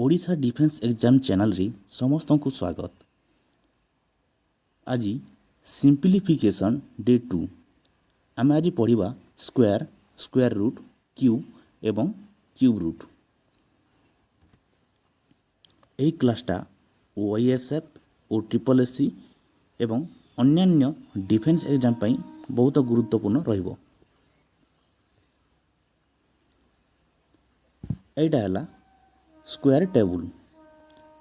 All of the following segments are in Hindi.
ओडिशा डिफेन्स एग्जाम चैनल रे समस्त को स्वागत। आज सिंपलीफिकेशन डे 2 आम आज पढ़ा स्क्वायर, स्क्वायर रूट, क्यूब एवं क्यूब रूट। यही क्लासटा ओआईएसएफ और ट्रिपल एससी एवं अन्यान्य डिफेन्स एग्जाम पाई बहुत गुरुत्वपूर्ण रहिबो। एटा हला स्क्वायर टेबुल।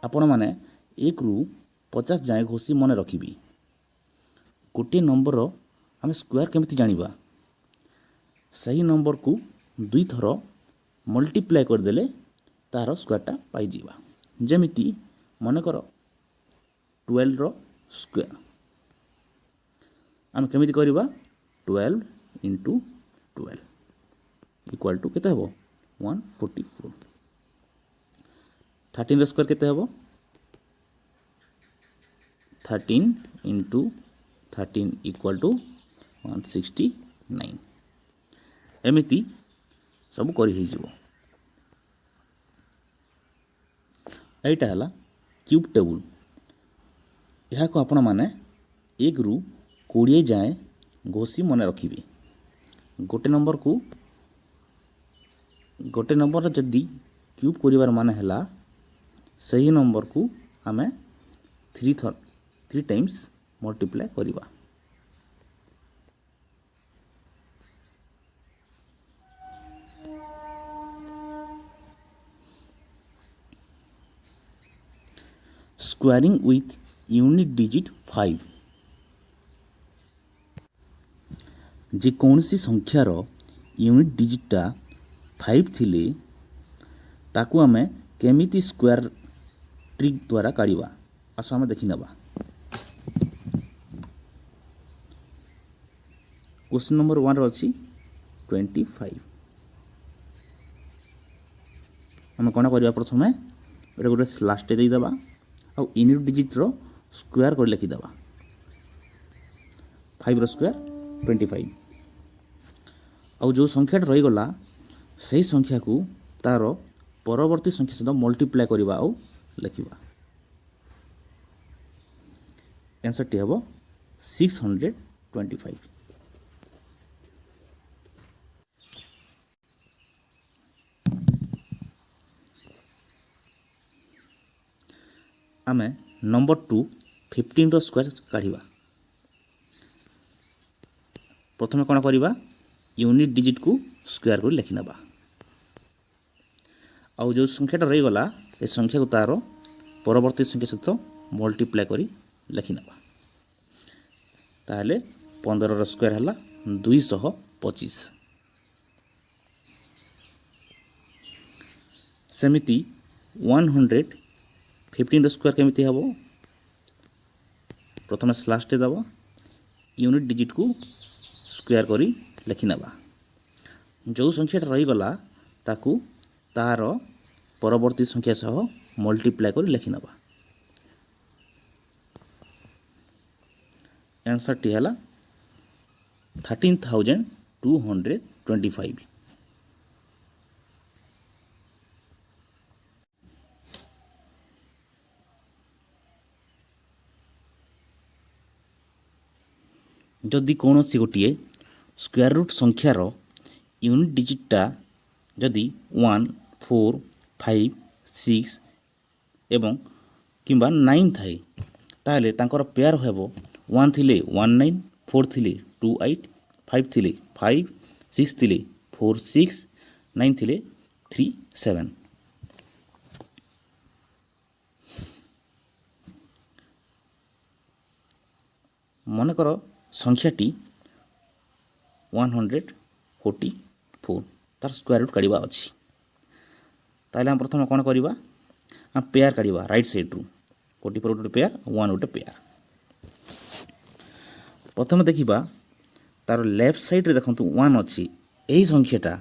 आपण माने 1 रु 50 जाए घोषी मन रखिबी। गोटे नंबर आम स्क्वायर केमिति जानिबा, सही नंबर को 2 थर मल्टीप्लाई करदेले तार स्क्वायरटा पाई जीवा। जेमिति मनकर 12 रो स्क्वायर आम केमिति करिबा, 12 इंटू 12 इक्वल टू केते हबो 144। 13 रो स्क्वायर केते हबो, 13 इंटू 13 इक्वल टू 169। एमिति सब करी हे जिवो। एटा हला क्यूब टेबुल। यहाँ को आपण माने 1 रु 20 जाए घोषी मन रखिबे। गोटे नंबर जदि क्यूब करिवार माने हला सही नंबर को आमे 3 टाइम्स मल्टीप्लाई करिबा। Squaring with unit digit 5। जे कौनसी संख्यार यूनिट डिजिटा 5 थिले ताकू आमे केमिति स्क्वायर ट्रिक द्वारा काढ़ा आस आम देखी नवा। क्वेश्चन नंबर 1 अच्छी 25। आम कौन करवा, प्रथम गोटे स्लैश टे देदेबा आ यूनिट डिजिट रो स्क्वायर कर लिखिदेबा। 5 रो स्क्वायर 25। आउ जो संख्या रही गला सही संख्या को तार परवर्ती संख्या सहित मल्टीप्लाई करवा आउ लिखा। आंसर टी हम 625। आमे नंबर 2 15 रो स्क्वायर काढ़ा। प्रथम कौन करवा, यूनिट डिजिट को स्क्वायर कर लिखि नबा। आउ जो संख्याटा रही गला ए संख्या को तार परवर्ती संख्या सहित मल्टीप्लाई करी लिखि नबा। ताहले 15 रो स्क्वायर हला 225। सेमिति 115 रो स्क्वायर केमिति हबो, प्रथम स्लैश टे दबो, यूनिट डिजिट को स्क्वायर करी लिखि नबा। जो संख्याटा रही गला ताकू तार परवर्ती संख्या सह मल्टीप्लाई कर लिखि नबा। आंसर टी हला 13,225। जदि कौन सी गोटे स्क्वायर रूट संख्यार यूनिट डिजिटा जदि 1, 4, 5, 6 एवं किंबा 9 थाए ताहले तांकर पेयर हेबो 1 थिले 19, 4 थिले 28, 5 थिले 5, 6 थिले 4, 6, 9 थिले 3, 7। मनकर संख्याटी 144 तार स्क्वायर रूट काढ़ा अच्छी। ताहले हम प्रथम कौन करवा, पेयर काढ़ा राइट साइड रू 44 गोटे पेयर, 1 गोटे पेयर। प्रथम देखा तार लेफ्ट साइड रे देखो 1 अच्छी। यही संख्याटा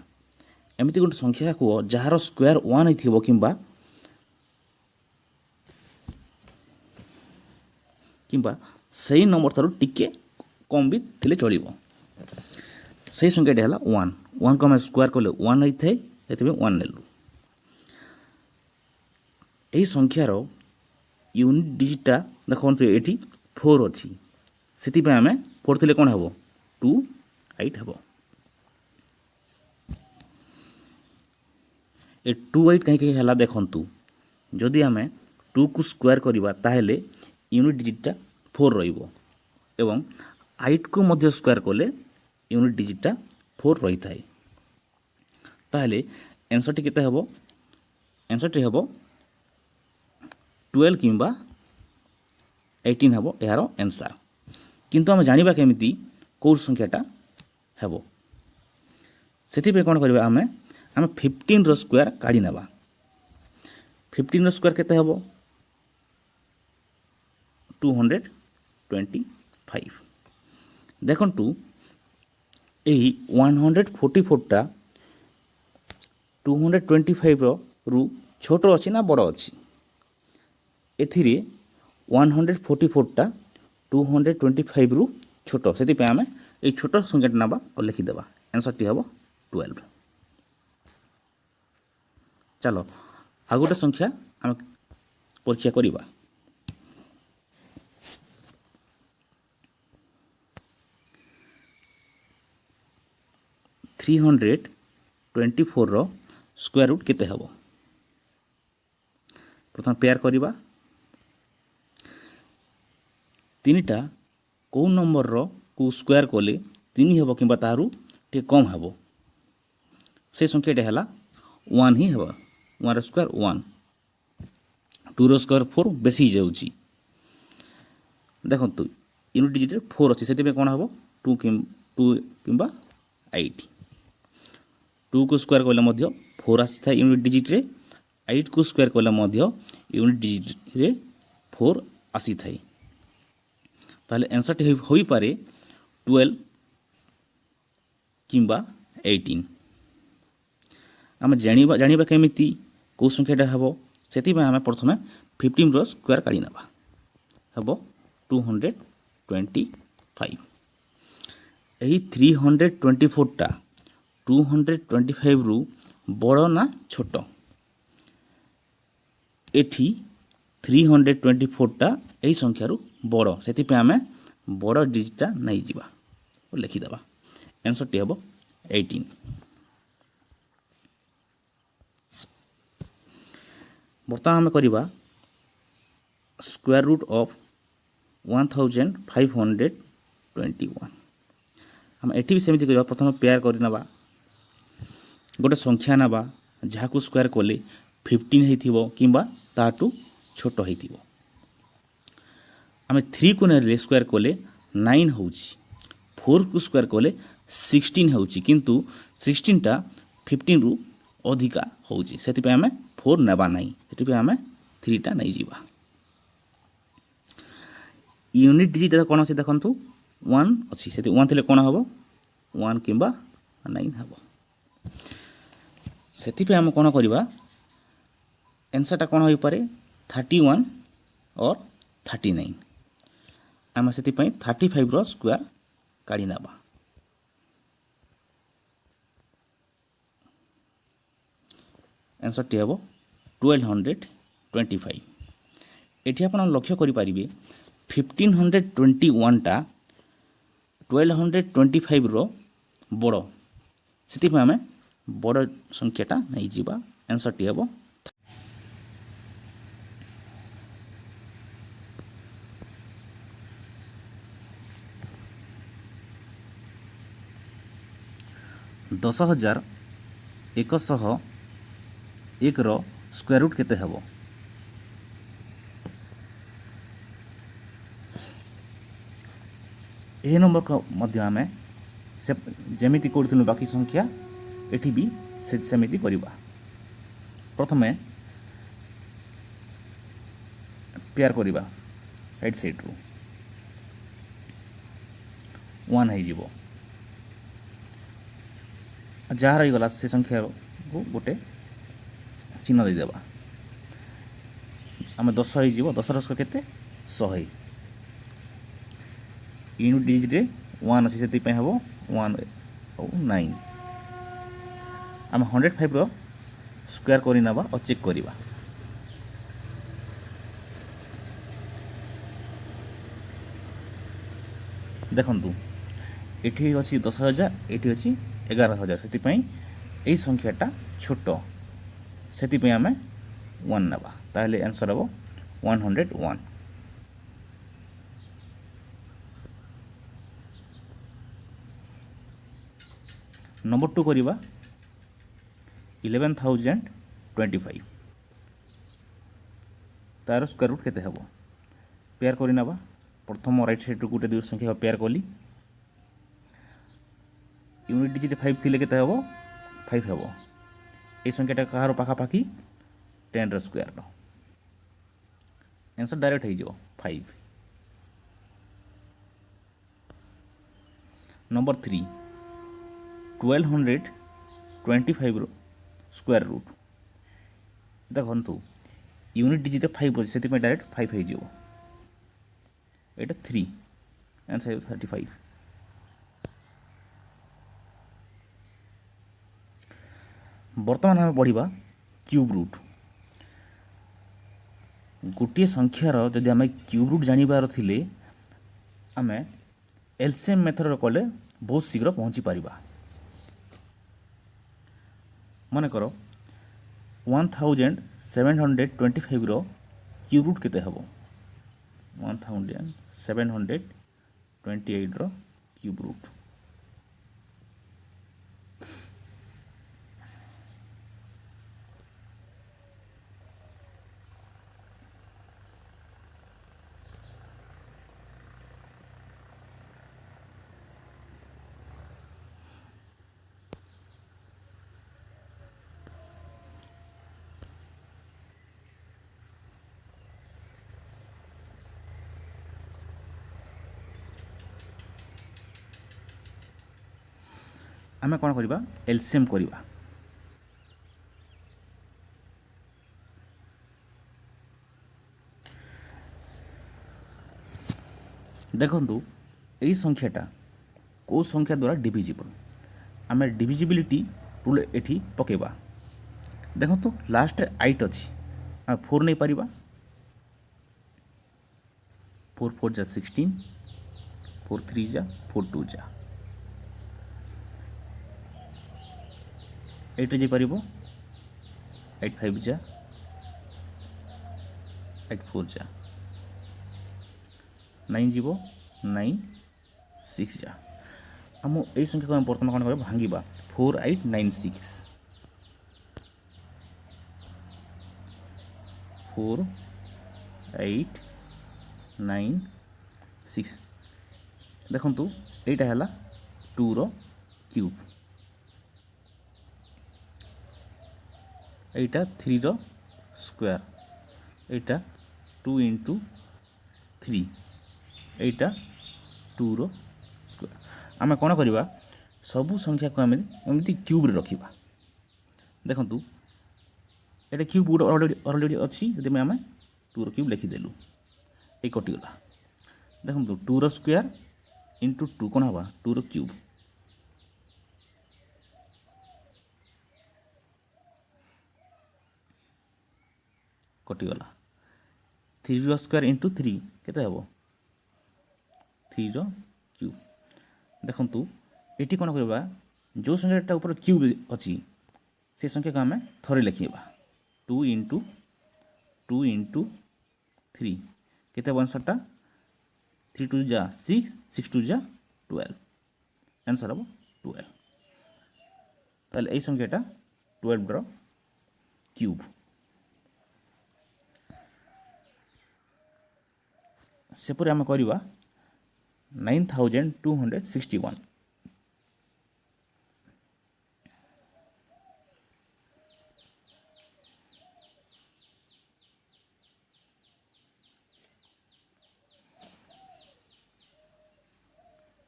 एमती गोटे संख्या को जार स्क्वायर 1 होइथिबो किंबा सही नंबर थारू टिके कम भी थिले चलिबो। सही संख्याटी है 1 को आम स्क्वायर कले 1 होता है, 1 नेलु। ଏହି ସଂଖ୍ୟାର ୟୁନିଟ୍ ଡିଜିଟ୍ଟା ଦେଖନ୍ତୁ ଏଠି 4 ଅଛି, ସେଥିପାଇଁ ଆମେ 4 ଥିଲେ କ'ଣ ହେବ 28 ହେବ। ଏ 28 କାହିଁକି ହେଲା ଦେଖନ୍ତୁ, ଯଦି ଆମେ 2 କୁ ସ୍କୋୟାର କରିବା ତାହେଲେ ୟୁନିଟ୍ ଡିଜିଟ୍ଟା 4 ରହିବ ଏବଂ 8 କୁ ମଧ୍ୟ ସ୍କୋୟାର କଲେ ୟୁନିଟ୍ ଡିଜିଟ୍ଟା 4 ରହିଥାଏ। ତାହେଲେ ଆନ୍ସରଟି କେତେ ହେବ? ଆନ୍ସରଟି ହେବ 12 କିମ୍ବା 18 ହେବ ଏହାର ଆନ୍ସର। କିନ୍ତୁ ଆମେ ଜାଣିବା କେମିତି କେଉଁ ସଂଖ୍ୟାଟା ହେବ? ସେଥିପାଇଁ କ'ଣ କରିବା, ଆମେ 15ର ସ୍କୋୟାର କାଢ଼ି ନେବା। 15ର ସ୍କୋୟାର କେତେ ହେବ? 225। ଦେଖନ୍ତୁ ଏହି 144ଟା 225ରୁ ଛୋଟ ଅଛି ନା ବଡ଼ ଅଛି? ଏଥିରେ 144ଟା 225ରୁ ଛୋଟ, ସେଥିପାଇଁ ଆମେ এই ଛୋଟ ସଂଖ୍ୟାଟା ନେବା ଆଉ ଲେଖିଦେବା। ଆନ୍ସରଟି ହେବ 12। ଚାଲ ଆଉ ଗୋଟେ ସଂଖ୍ୟା ଆମେ ପରୀକ୍ଷା କରିବା। 324ର ସ୍କୋୟାର ରୁଟ୍ କେତେ ହେବ? ପ୍ରଥମେ ପେୟାର କରିବା। 3ଟା କେଉଁ ନମ୍ବରର କୁ ସ୍କୋୟାର କଲେ 3 ହେବ କିମ୍ବା ତାହାରୁ ଟିକେ କମ୍ ହେବ? ସେ ସଂଖ୍ୟାଟା ହେଲା 1 ହିଁ ହେବ। 1ର ସ୍କୋୟାର 1, 2ର ସ୍କୋୟାର 4 ବେଶୀ ହେଇଯାଉଛି। ଦେଖନ୍ତୁ ୟୁନିଟ୍ ଡିଜିଟ୍ରେ 4 ଅଛି, ସେଥିପାଇଁ କ'ଣ ହେବ 2 କିମ୍ବା 8। 2କୁ ସ୍କୋୟାର କଲେ ମଧ୍ୟ 4 ଆସିଥାଏ ୟୁନିଟ୍ ଡିଜିଟ୍ରେ, 8କୁ ସ୍କୋୟାର କଲେ ମଧ୍ୟ ୟୁନିଟ୍ ଡିଜିଟ୍ରେ 4 ଆସିଥାଏ। ତାହେଲେ ଆନ୍ସରଟି ହୋଇପାରେ 12 କିମ୍ବା 18। ଆମେ ଜାଣିବା କେମିତି କେଉଁ ସଂଖ୍ୟାଟା ହେବ? ସେଥିପାଇଁ ଆମେ ପ୍ରଥମେ 15ର ସ୍କୋୟାର କାଢ଼ି ନେବା, ହେବ 225। ଏହି 324ଟା 225ରୁ ବଡ଼ ନା ଛୋଟ? ଏଠି 324ଟା ଏହି ସଂଖ୍ୟାରୁ ବଡ଼, ସେଥିପାଇଁ ଆମେ ବଡ଼ ଡିଜିଟ୍ଟା ନେଇଯିବା ଓ ଲେଖିଦେବା। ଆନ୍ସରଟି ହେବ 18। ବର୍ତ୍ତମାନ ଆମେ କରିବା ସ୍କୋୟାର ରୁଟ୍ ଅଫ୍ 1521। ଆମେ ଏଠି ବି ସେମିତି କରିବା। ପ୍ରଥମେ ପେୟାର କରିନେବା, ଗୋଟେ ସଂଖ୍ୟା ନେବା ଯାହାକୁ ସ୍କୋୟାର କଲେ 15 ହେଇଥିବ କିମ୍ବା ତାଠୁ ଛୋଟ ହେଇଥିବ। ଆମେ 3କୁ ନେଲେ ସ୍କୋୟାର କଲେ 9 ହେଉଛି, 4କୁ ସ୍କୋୟାର କଲେ 16 ହେଉଛି, କିନ୍ତୁ 16ଟା 15ରୁ ଅଧିକା ହେଉଛି, ସେଥିପାଇଁ ଆମେ 4 ନେବା ନାହିଁ, ସେଥିପାଇଁ ଆମେ 3ଟା ନେଇଯିବା। ୟୁନିଟ୍ ଡିଜିଟ୍ରେ କ'ଣ ଅଛି ଦେଖନ୍ତୁ 1 ଅଛି, ସେଠି 1 ଥିଲେ କ'ଣ ହେବ 1 କିମ୍ବା 9 ହେବ। ସେଥିପାଇଁ ଆମେ କ'ଣ କରିବା, ଆନ୍ସରଟା କ'ଣ ହୋଇପାରେ 31 ଅର୍ 39। ଆମେ ସେଥିପାଇଁ 35ର ସ୍କୋୟାର କାଢ଼ି ନେବା। ଆନ୍ସରଟି ହେବ 1225। ଏଠି ଆପଣ ଲକ୍ଷ୍ୟ କରିପାରିବେ 1521ଟା 1225ର ବଡ଼, ସେଥିପାଇଁ ଆମେ ବଡ଼ ସଂଖ୍ୟାଟା ନେଇଯିବା। ଆନ୍ସରଟି ହେବ 10,101ର ସ୍କୋୟାର ରୁଟ୍ କେତେ ହେବ? ଏହି ନମ୍ବରକୁ ମଧ୍ୟ ଆମେ ଯେମିତି କରୁଥିଲୁ ବାକି ସଂଖ୍ୟା ଏଠି ବି ସେମିତି କରିବା। ପ୍ରଥମେ ପେୟାର କରିବା, ରାଇଟ୍ ସାଇଡ଼୍ରୁ 1 ହେଇଯିବ। ଯାହା ରହିଗଲା ସେ ସଂଖ୍ୟାକୁ ଗୋଟେ ଚିହ୍ନ ଦେଇଦେବା। ଆମେ 10 ହେଇଯିବ, 10ର ସ୍କୋୟାର କେତେ 100। ୟୁନିଟ୍ ଡିଜିଟ୍ରେ 1 ଅଛି, ସେଥିପାଇଁ ହେବ 1 ଆଉ 9। ଆମେ 105ର ସ୍କୋୟାର କରିନେବା ଆଉ ଚେକ୍ କରିବା। ଦେଖନ୍ତୁ ଏଠି ଅଛି 10,000, ଏଠି ଅଛି 11,000, ସେଥିପାଇଁ ଏଇ ସଂଖ୍ୟାଟା ଛୋଟ, ସେଥିପାଇଁ ଆମେ 1 ନେବା। ତାହେଲେ ଆନ୍ସର୍ ହେବ 101। ନମ୍ବର 2 କରିବା 11,025, ତାର ସ୍କୋୟାର ରୁଟ୍ କେତେ ହେବ? পেয়ার করে নেবা। প্রথম রাইট সাইড গোটে দুই সংখ্যা পেয়ার কলি, ইউনিট ডিজিট 5 থিলে কেতে হব? 5 হব। এই সংখ্যাটা কাহার পাখাপাখি? 10 র স্কোয়ার। आंसर डायरेक्ट हो 5। नंबर 3 1225 स्क्वायर रूट देखु यूनिट डिजिट 5 अच्छे से डायरेक्ट 5 हो यहाँ 3 आंसर 35। बर्तमान आम पढ़ा क्यूब रूट। गोटे संख्यार जदि आम क्यूब रूट जानवर थिले आम एलसीएम मेथड कले बहुत शीघ्र पहुँची पारिबा। मनकर 1725 रो क्यूब रूट केते हबो? 1728 रो क्यूब रूट आम कौन करवा? एलसीएम करवा। देखंतु यही संख्याटा कौ संख्या द्वारा डिविजिबल? आम डिविजिबिलिटी रूल एठी पकेबा। देखंतु लास्ट 8 अच्छी आम 4 नहीं पारिबा। 4 4 जा 16, 4 3 जा 4 2 जा 8 जी पारिबो। 8 5 जा 8 4 जा 9 जीवो 9 6 जा। आम यही संख्या को बर्तमान कौन कर भांगा 4 8 9 6 4 8 9 6 देखंतु एटा हला 2 रो क्यूब, एटा 3 रो स्क्वायर, एटा 2 इंटू 3, एटा 2 रो स्क्वायर। आम कौन करवा सबू संख्या को एमती क्यूब रे रखिबा। देखंतु एटा क्यूब ऑलरेडी अच्छी जब आम 2 रो क्यूब लिखिदेलु ये कटिगला। देखंतु 2 रो स्क्वायर इंटू 2 कौन हवा 2 रो क्यूब, कटिगला। 3 रो स्क्वायर इंटू 3 केते हबो 3 रो क्यूब। देखंतु एटी कौन करवा जो संख्याटा ऊपर क्यूब अच्छी से संख्या को आम थरे लिखा 2 इंटू 3 केते आंसरटा 3 2 जा 6 6 2 जा 12 आंसर हम 12। ताले यही संख्याटा 12 रो क्यूब। सेपरी आम करवा 9261।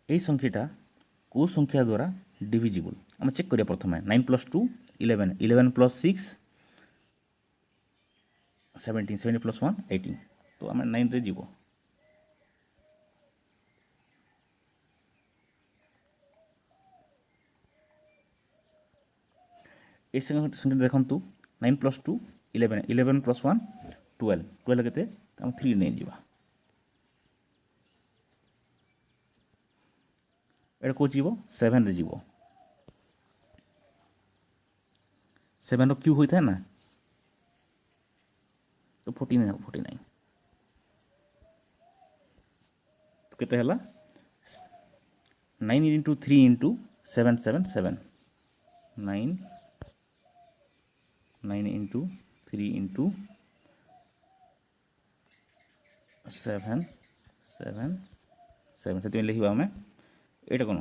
यही संख्याटा कौ संख्या द्वारा डिविजिबल आम चेक करिया। प्रथम 9 + 2 11, 11 + 6 17, 17 + 1 18, तो आम 9 रे जीवो। ये संख्या देखंतु 9 + 2 11, 11 + 1 12, 12 केते आम 3 नहीं जीवा। এটা কেଉଁ যাব 7 যাব 7 क्यूब होता है ना तो 49 49 तो केते हला 9 इंटू 3 इंटू 777 9 9 इंटू 3 इंटू 7 7 7 से लिखा आम यहाँ कौन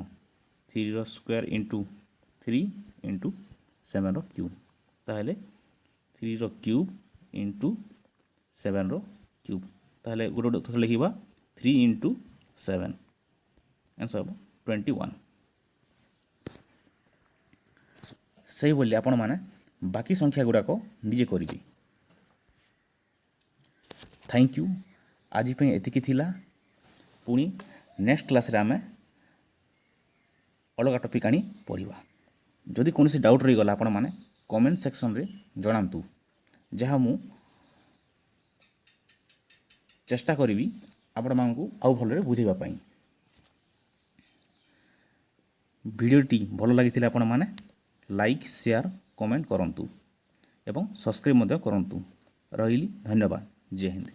3 रो स्क्वायर इंटू 3 इंटू 7 रो क्यूब ताहले 3 रो क्यूब इंटू 7 रो क्यूब ताहले गोटे थर लिखा 3 इंटू 7 आंसर हम 21 से बोली आपण माने बाकी संख्या गुड़ाक निजे करेंगे। थैंक यू आज एतिकी थिला पुणी नेक्स्ट क्लास रे आमे अलग टॉपिक आनी पढ़िबा। जदि कौन डाउट रही गला आपण माने कमेंट सेक्शन रे जणांतु जहाँ मु चेष्टा करी आपण मानकु आउ भलरे बुझेबा पई। भिडियोटी भल लगी आपण माने लाइक शेयर कमेंट करंतु एवं सब्सक्राइब मध्य करंतु। रहिली धन्यवाद। जय हिंद।